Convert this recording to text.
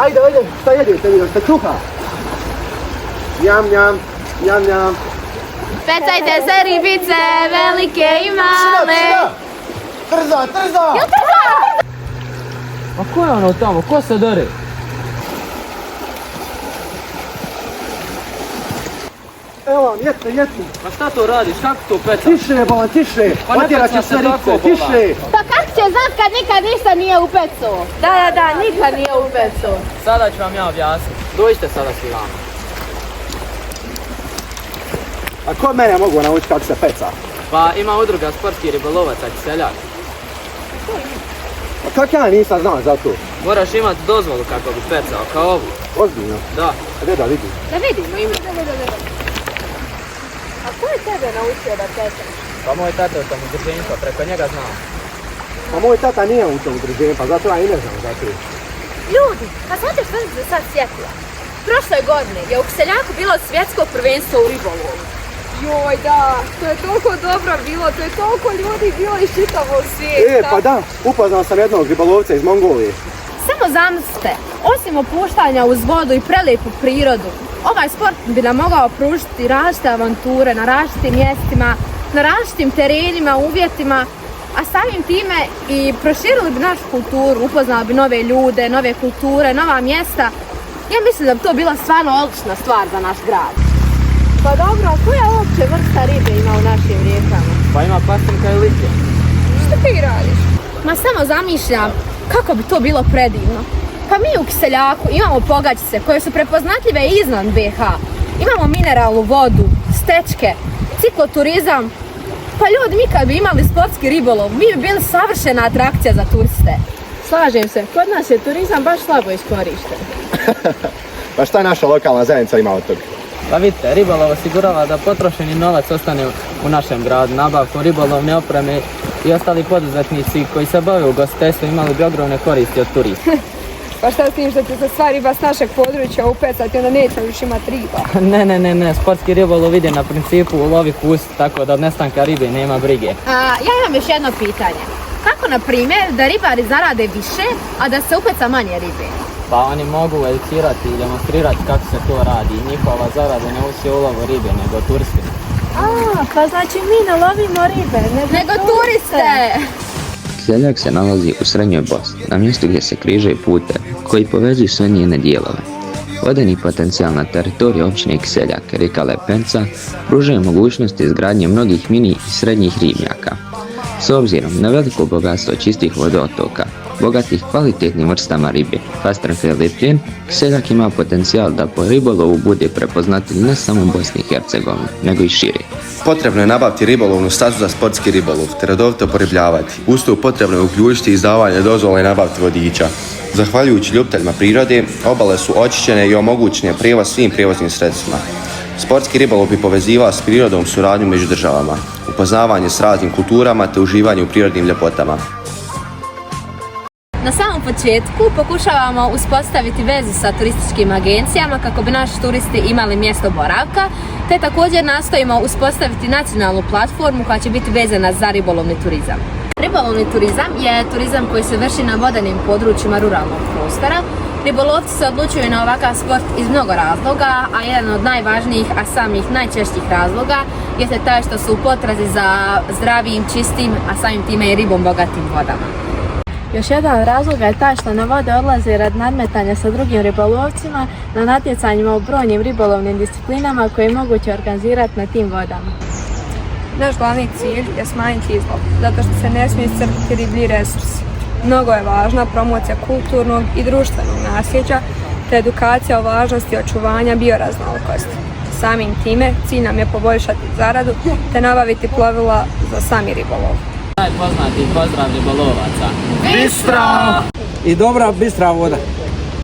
Ajde, šta jedete vi, šta čuha? Njam, njam, njam, njam. Pecajte se ribice, velike i male. Trzaj! Jel trza? A ko je ono tamo? Ko se dere? Evo vam, jeste. Pa šta to radiš? Kako to pecaš? Tiše, bolan, tiše. Pa ne Otjerat peca ću se sve tako, ribice, bolan. tiše. Pa kako će znat kad nikad ništa nije u pecu? Da, nikad nije u pecu. Sada ću vam ja objasniti. Dođite sada svi vama. A ko mene mogu naučiti kako se peca? Pa ima udruga sportskih ribolovaca Kiseljak. A kak ja nisam znao za to? Moraš imati dozvolu kako bi pecao, kao ovu. Ozbiljno. Da. Gdje da vidim? Da vidimo ime. A ko je tebe naučio da pecaš? Pa moj tata je u tom udruženju, pa preko njega znam. A moj tata nije u tom udruženju, pa zato ja i ne znam za to. Ljudi, a znate što sam se sad sjetila? Prošle godine je u Kiseljaku bilo svjetsko prvenstvo u ribolovu. Joj da, to je toliko dobro bilo, to je toliko ljudi bilo iz čitavog svijeta. Pa da, upoznao sam jednog ribolovca iz Mongolije. Samo zamislite, osim opuštanja uz vodu i prelijepu prirodu, ovaj sport bi nam mogao pružiti različite avanture na različitim mjestima, na različitim terenima, uvjetima, a samim time i proširili bi našu kulturu, upoznali bi nove ljude, nove kulture, nova mjesta. Ja mislim da bi to bila stvarno odlična stvar za naš grad. Pa dobro, a koja uopće vrsta ribe ima u našim rijekama? Pa ima pastinka i litija. Što ti radiš? Ma samo zamišljam kako bi to bilo predivno. Pa mi u Kiseljaku imamo pogačice koje su prepoznatljive izvan BiH. Imamo mineralnu vodu, stečke, cikloturizam. Pa ljudi, mi kad bi imali sportski ribolov, mi bi bili savršena atrakcija za turiste. Slažem se, kod nas je turizam baš slabo iskorišten. Pa šta naša lokalna zajednica ima od toga? Pa vidite, ribolov osigurava da potrošeni novac ostane u našem gradu. Nabavkom ribolovne opreme i ostali poduzetnici koji se bave ugostiteljstvom imali bi ogromne koristi od turista. Pa šta s tim što će se sva riba s našeg područja upecati, onda neće više imati riba? Ne, sportski ribolov ide na principu ulovi kust, tako da od nestanka ribe nema brige. Ja imam još jedno pitanje. Kako, na primjer, da ribari zarade više, a da se upeca manje ribe? Pa oni mogu educirati i demonstrirati kako se to radi. Njihova zarada ne ovisi o ulovu ribe, nego turiste. Pa znači mi ne lovimo ribe, nego turiste! Kiseljak se nalazi u srednjoj Bosni, na mjestu gdje se križaju putevi koji povezuju sve njene dijelove. Vodeni potencijal na teritoriju općine Kiseljak, rijeka Lepenca, pružaju mogućnosti izgradnje mnogih mini i srednjih ribnjaka. S obzirom na veliko bogatstvo čistih vodotoka, bogatih kvalitetnim vrstama ribe, pastranke i leptjen, Kiseljak ima potencijal da po ribolovu bude prepoznatljiv ne samo u Bosni i Hercegovini, nego i šire. Potrebno je nabaviti ribolovnu stazu za sportski ribolov, te redovito poribljavati. Uz to potrebno je uključiti izdavanje dozvola i nabaviti vodiča. Zahvaljujući ljubiteljima prirode, obale su očišćene i omogućen je prijevoz svim prijevoznim sredstvima. Sportski ribolov bi povezivao s prirodom suradnju među državama, upoznavanje s raznim kulturama te uživanje u prirodnim ljepotama. Na samom početku pokušavamo uspostaviti vezu sa turističkim agencijama kako bi naši turisti imali mjesto boravka, te također nastojimo uspostaviti nacionalnu platformu koja će biti vezana za ribolovni turizam. Ribolovni turizam je turizam koji se vrši na vodenim područjima ruralnog prostora. Ribolovci se odlučuju na ovakav sport iz mnogo razloga, a jedan od najvažnijih, a samih najčešćih razloga jeste taj što su u potrazi za zdravijim, čistim, a samim time i ribom bogatim vodama. Još jedan razlog je taj što na vode odlaze rad nadmetanja sa drugim ribolovcima na natjecanjima u brojnim ribolovnim disciplinama koje je moguće organizirati na tim vodama. Naš glavni cilj je smanjiti izlov, zato što se ne smije iscrpiti riblji resursi. Mnogo je važna promocija kulturnog i društvenog nasljeđa te edukacija o važnosti očuvanja bioraznolikosti. Samim time cilj nam je poboljšati zaradu te nabaviti plovila za sami ribolov. Najpoznatiji pozdrav ribolovaca. Bistra! I dobra bistra voda.